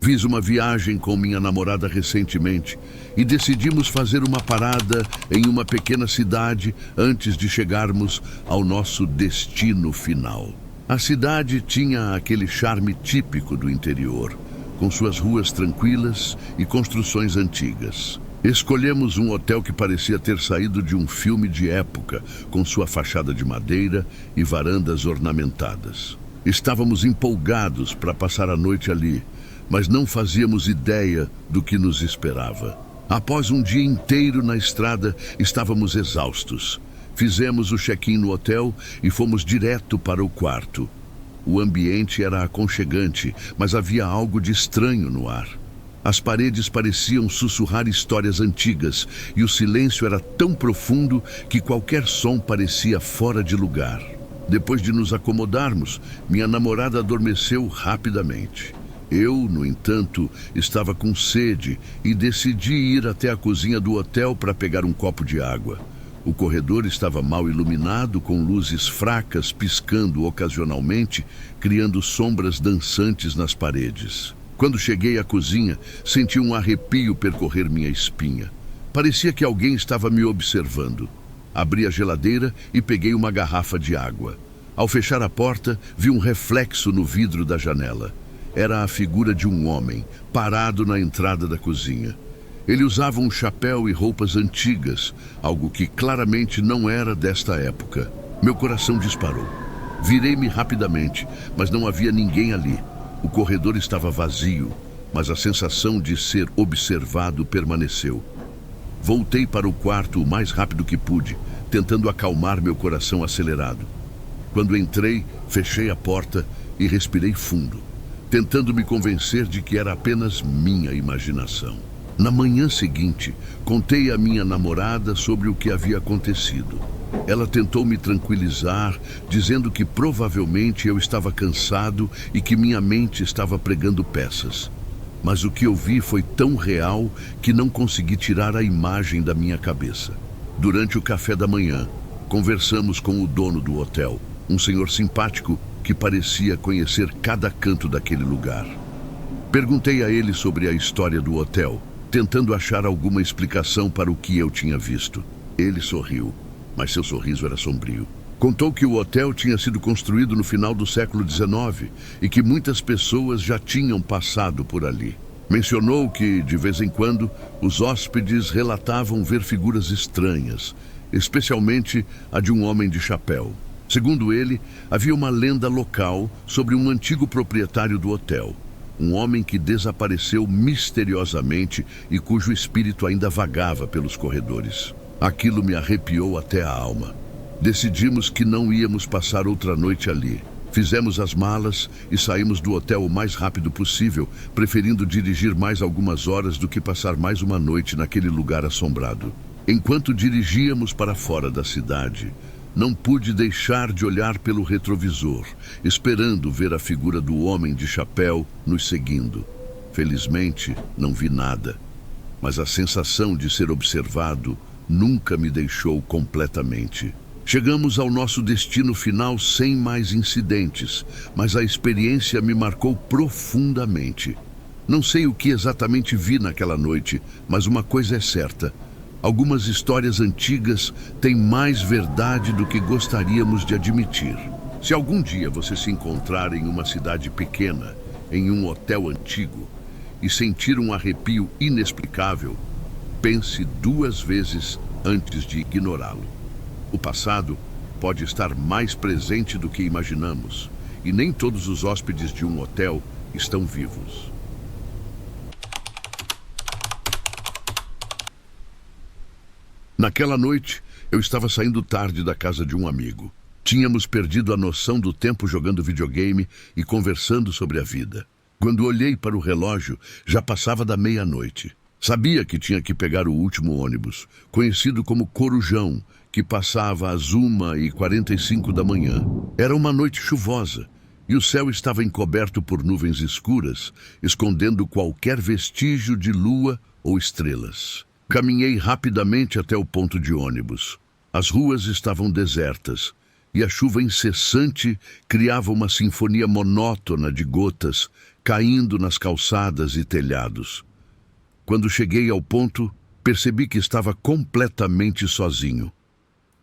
Fiz uma viagem com minha namorada recentemente e decidimos fazer uma parada em uma pequena cidade antes de chegarmos ao nosso destino final. A cidade tinha aquele charme típico do interior, com suas ruas tranquilas e construções antigas. Escolhemos um hotel que parecia ter saído de um filme de época, com sua fachada de madeira e varandas ornamentadas. Estávamos empolgados para passar a noite ali, mas não fazíamos ideia do que nos esperava. Após um dia inteiro na estrada, estávamos exaustos. Fizemos o check-in no hotel e fomos direto para o quarto. O ambiente era aconchegante, mas havia algo de estranho no ar. As paredes pareciam sussurrar histórias antigas e o silêncio era tão profundo que qualquer som parecia fora de lugar. Depois de nos acomodarmos, minha namorada adormeceu rapidamente. Eu, no entanto, estava com sede e decidi ir até a cozinha do hotel para pegar um copo de água. O corredor estava mal iluminado, com luzes fracas piscando ocasionalmente, criando sombras dançantes nas paredes. Quando cheguei à cozinha, senti um arrepio percorrer minha espinha. Parecia que alguém estava me observando. Abri a geladeira e peguei uma garrafa de água. Ao fechar a porta, vi um reflexo no vidro da janela. Era a figura de um homem, parado na entrada da cozinha. Ele usava um chapéu e roupas antigas, algo que claramente não era desta época. Meu coração disparou. Virei-me rapidamente, mas não havia ninguém ali. O corredor estava vazio, mas a sensação de ser observado permaneceu. Voltei para o quarto o mais rápido que pude, tentando acalmar meu coração acelerado. Quando entrei, fechei a porta e respirei fundo, tentando me convencer de que era apenas minha imaginação. Na manhã seguinte, contei à minha namorada sobre o que havia acontecido. Ela tentou me tranquilizar, dizendo que provavelmente eu estava cansado e que minha mente estava pregando peças. Mas o que eu vi foi tão real que não consegui tirar a imagem da minha cabeça. Durante o café da manhã, conversamos com o dono do hotel, um senhor simpático que parecia conhecer cada canto daquele lugar. Perguntei a ele sobre a história do hotel, tentando achar alguma explicação para o que eu tinha visto. Ele sorriu, mas seu sorriso era sombrio. Contou que o hotel tinha sido construído no final do século XIX e que muitas pessoas já tinham passado por ali. Mencionou que, de vez em quando, os hóspedes relatavam ver figuras estranhas, especialmente a de um homem de chapéu. Segundo ele, havia uma lenda local sobre um antigo proprietário do hotel, um homem que desapareceu misteriosamente e cujo espírito ainda vagava pelos corredores. Aquilo me arrepiou até a alma. Decidimos que não íamos passar outra noite ali. Fizemos as malas e saímos do hotel o mais rápido possível, preferindo dirigir mais algumas horas do que passar mais uma noite naquele lugar assombrado. Enquanto dirigíamos para fora da cidade, não pude deixar de olhar pelo retrovisor, esperando ver a figura do homem de chapéu nos seguindo. Felizmente, não vi nada, mas a sensação de ser observado nunca me deixou completamente. Chegamos ao nosso destino final sem mais incidentes, mas a experiência me marcou profundamente. Não sei o que exatamente vi naquela noite, mas uma coisa é certa: algumas histórias antigas têm mais verdade do que gostaríamos de admitir. Se algum dia você se encontrar em uma cidade pequena, em um hotel antigo, e sentir um arrepio inexplicável, pense duas vezes antes de ignorá-lo. O passado pode estar mais presente do que imaginamos, e nem todos os hóspedes de um hotel estão vivos. Naquela noite, eu estava saindo tarde da casa de um amigo. Tínhamos perdido a noção do tempo jogando videogame e conversando sobre a vida. Quando olhei para o relógio, já passava da meia-noite. Sabia que tinha que pegar o último ônibus, conhecido como Corujão, que passava às 1h45 da manhã. Era uma noite chuvosa, e o céu estava encoberto por nuvens escuras, escondendo qualquer vestígio de lua ou estrelas. Caminhei rapidamente até o ponto de ônibus. As ruas estavam desertas, e a chuva incessante criava uma sinfonia monótona de gotas, caindo nas calçadas e telhados. Quando cheguei ao ponto, percebi que estava completamente sozinho.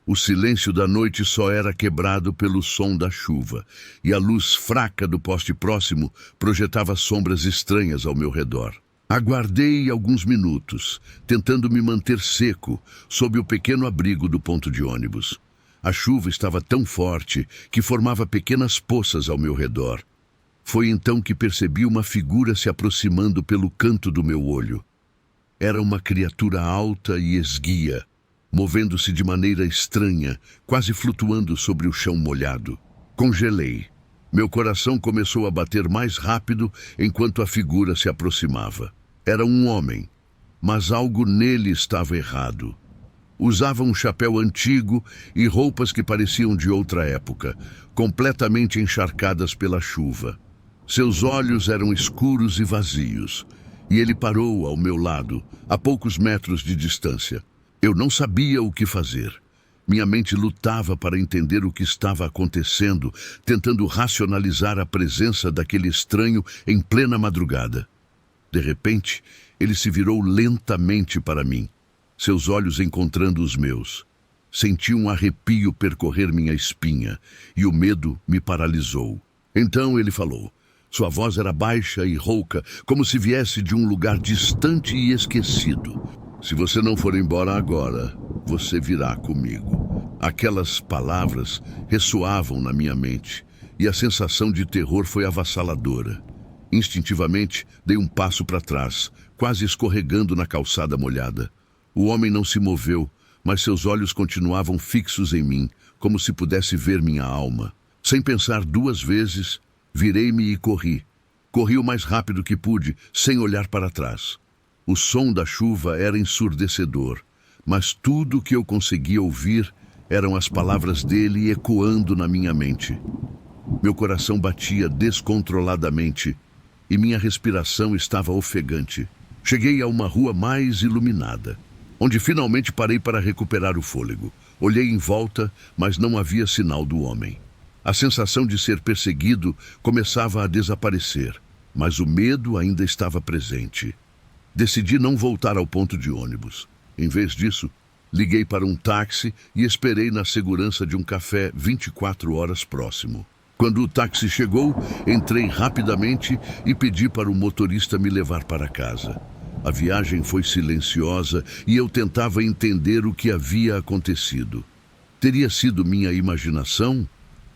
O silêncio da noite só era quebrado pelo som da chuva, e a luz fraca do poste próximo projetava sombras estranhas ao meu redor. Aguardei alguns minutos, tentando me manter seco sob o pequeno abrigo do ponto de ônibus. A chuva estava tão forte que formava pequenas poças ao meu redor. Foi então que percebi uma figura se aproximando pelo canto do meu olho. Era uma criatura alta e esguia, movendo-se de maneira estranha, quase flutuando sobre o chão molhado. Congelei. Meu coração começou a bater mais rápido enquanto a figura se aproximava. Era um homem, mas algo nele estava errado. Usava um chapéu antigo e roupas que pareciam de outra época, completamente encharcadas pela chuva. Seus olhos eram escuros e vazios, e ele parou ao meu lado, a poucos metros de distância. Eu não sabia o que fazer. Minha mente lutava para entender o que estava acontecendo, tentando racionalizar a presença daquele estranho em plena madrugada. De repente, ele se virou lentamente para mim, seus olhos encontrando os meus. Senti um arrepio percorrer minha espinha, e o medo me paralisou. Então ele falou. Sua voz era baixa e rouca, como se viesse de um lugar distante e esquecido. Se você não for embora agora, você virá comigo. Aquelas palavras ressoavam na minha mente, e a sensação de terror foi avassaladora. Instintivamente, dei um passo para trás, quase escorregando na calçada molhada. O homem não se moveu, mas seus olhos continuavam fixos em mim, como se pudesse ver minha alma. Sem pensar duas vezes, virei-me e corri. Corri o mais rápido que pude, sem olhar para trás. O som da chuva era ensurdecedor, mas tudo o que eu conseguia ouvir eram as palavras dele ecoando na minha mente. Meu coração batia descontroladamente e minha respiração estava ofegante. Cheguei a uma rua mais iluminada, onde finalmente parei para recuperar o fôlego. Olhei em volta, mas não havia sinal do homem. A sensação de ser perseguido começava a desaparecer, mas o medo ainda estava presente. Decidi não voltar ao ponto de ônibus. Em vez disso, liguei para um táxi e esperei na segurança de um café 24 horas próximo. Quando o táxi chegou, entrei rapidamente e pedi para o motorista me levar para casa. A viagem foi silenciosa e eu tentava entender o que havia acontecido. Teria sido minha imaginação,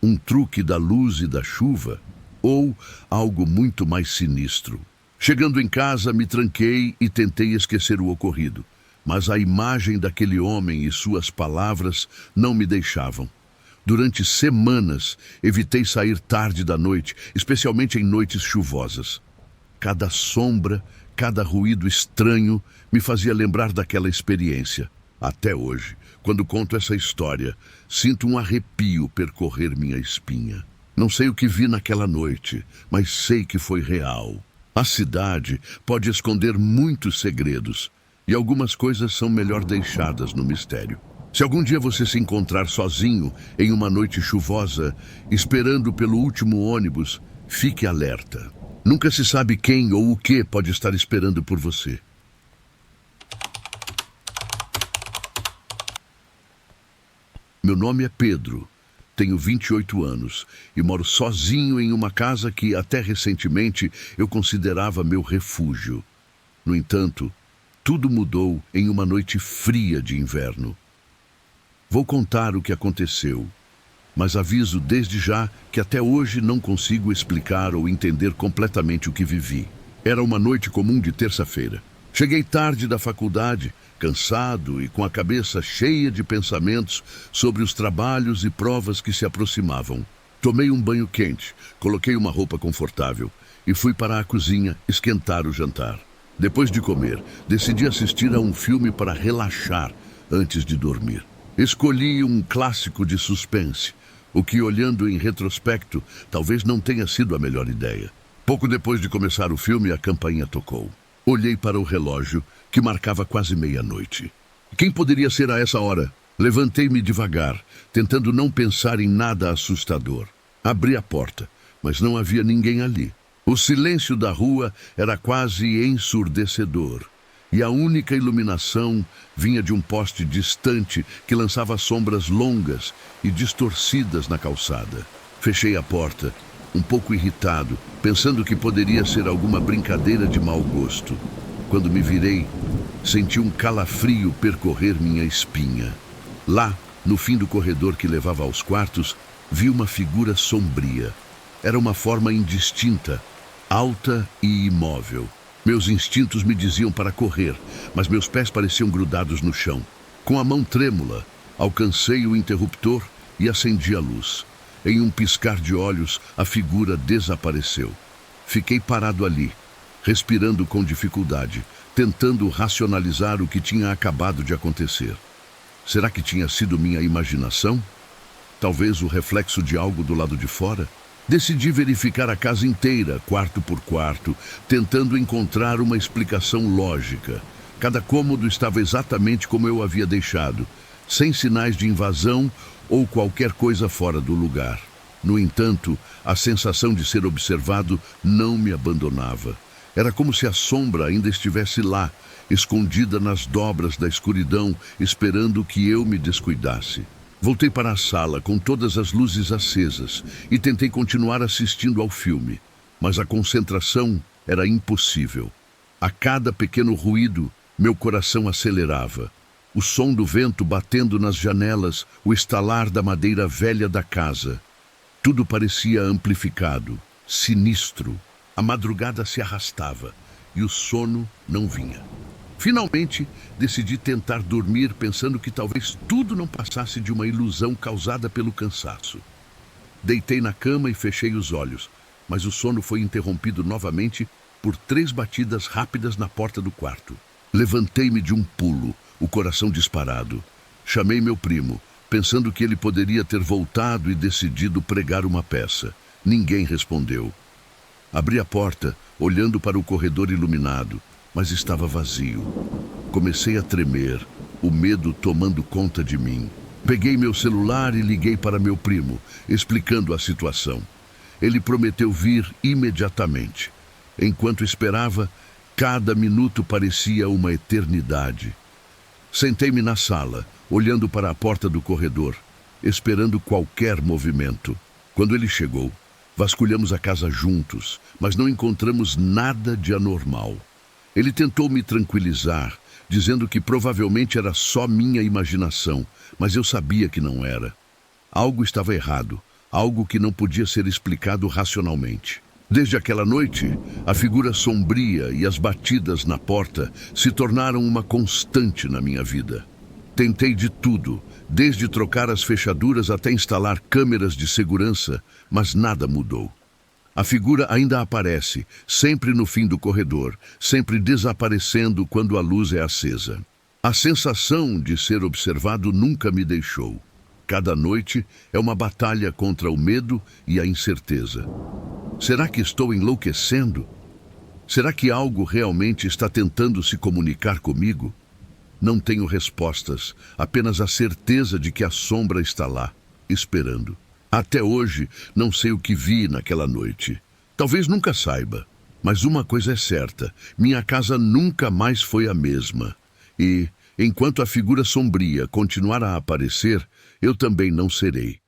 um truque da luz e da chuva, ou algo muito mais sinistro? Chegando em casa, me tranquei e tentei esquecer o ocorrido, mas a imagem daquele homem e suas palavras não me deixavam. Durante semanas, evitei sair tarde da noite, especialmente em noites chuvosas. Cada sombra, cada ruído estranho me fazia lembrar daquela experiência. Até hoje, quando conto essa história, sinto um arrepio percorrer minha espinha. Não sei o que vi naquela noite, mas sei que foi real. A cidade pode esconder muitos segredos, e algumas coisas são melhor deixadas no mistério. Se algum dia você se encontrar sozinho em uma noite chuvosa, esperando pelo último ônibus, fique alerta. Nunca se sabe quem ou o que pode estar esperando por você. Meu nome é Pedro, tenho 28 anos e moro sozinho em uma casa que, até recentemente, eu considerava meu refúgio. No entanto, tudo mudou em uma noite fria de inverno. Vou contar o que aconteceu, mas aviso desde já que até hoje não consigo explicar ou entender completamente o que vivi. Era uma noite comum de terça-feira. Cheguei tarde da faculdade, cansado e com a cabeça cheia de pensamentos sobre os trabalhos e provas que se aproximavam. Tomei um banho quente, coloquei uma roupa confortável e fui para a cozinha esquentar o jantar. Depois de comer, decidi assistir a um filme para relaxar antes de dormir. Escolhi um clássico de suspense, o que, olhando em retrospecto, talvez não tenha sido a melhor ideia. Pouco depois de começar o filme, a campainha tocou. Olhei para o relógio, que marcava quase meia-noite. Quem poderia ser a essa hora? Levantei-me devagar, tentando não pensar em nada assustador. Abri a porta, mas não havia ninguém ali. O silêncio da rua era quase ensurdecedor, e a única iluminação vinha de um poste distante que lançava sombras longas e distorcidas na calçada. Fechei a porta, um pouco irritado, pensando que poderia ser alguma brincadeira de mau gosto. Quando me virei, senti um calafrio percorrer minha espinha. Lá, no fim do corredor que levava aos quartos, vi uma figura sombria. Era uma forma indistinta, alta e imóvel. Meus instintos me diziam para correr, mas meus pés pareciam grudados no chão. Com a mão trêmula, alcancei o interruptor e acendi a luz. Em um piscar de olhos, a figura desapareceu. Fiquei parado ali, respirando com dificuldade, tentando racionalizar o que tinha acabado de acontecer. Será que tinha sido minha imaginação? Talvez o reflexo de algo do lado de fora? Decidi verificar a casa inteira, quarto por quarto, tentando encontrar uma explicação lógica. Cada cômodo estava exatamente como eu havia deixado, sem sinais de invasão ou qualquer coisa fora do lugar. No entanto, a sensação de ser observado não me abandonava. Era como se a sombra ainda estivesse lá, escondida nas dobras da escuridão, esperando que eu me descuidasse. Voltei para a sala com todas as luzes acesas e tentei continuar assistindo ao filme, mas a concentração era impossível. A cada pequeno ruído, meu coração acelerava. O som do vento batendo nas janelas, o estalar da madeira velha da casa. Tudo parecia amplificado, sinistro. A madrugada se arrastava e o sono não vinha. Finalmente, decidi tentar dormir pensando que talvez tudo não passasse de uma ilusão causada pelo cansaço. Deitei na cama e fechei os olhos, mas o sono foi interrompido novamente por 3 batidas rápidas na porta do quarto. Levantei-me de um pulo, o coração disparado. Chamei meu primo, pensando que ele poderia ter voltado e decidido pregar uma peça. Ninguém respondeu. Abri a porta, olhando para o corredor iluminado, mas estava vazio. Comecei a tremer, o medo tomando conta de mim. Peguei meu celular e liguei para meu primo, explicando a situação. Ele prometeu vir imediatamente. Enquanto esperava, cada minuto parecia uma eternidade. Sentei-me na sala, olhando para a porta do corredor, esperando qualquer movimento. Quando ele chegou, vasculhamos a casa juntos, mas não encontramos nada de anormal. Ele tentou me tranquilizar, dizendo que provavelmente era só minha imaginação, mas eu sabia que não era. Algo estava errado, algo que não podia ser explicado racionalmente. Desde aquela noite, a figura sombria e as batidas na porta se tornaram uma constante na minha vida. Tentei de tudo, desde trocar as fechaduras até instalar câmeras de segurança, mas nada mudou. A figura ainda aparece, sempre no fim do corredor, sempre desaparecendo quando a luz é acesa. A sensação de ser observado nunca me deixou. Cada noite é uma batalha contra o medo e a incerteza. Será que estou enlouquecendo? Será que algo realmente está tentando se comunicar comigo? Não tenho respostas, apenas a certeza de que a sombra está lá, esperando. Até hoje, não sei o que vi naquela noite. Talvez nunca saiba. Mas uma coisa é certa, minha casa nunca mais foi a mesma. E, enquanto a figura sombria continuar a aparecer, eu também não serei.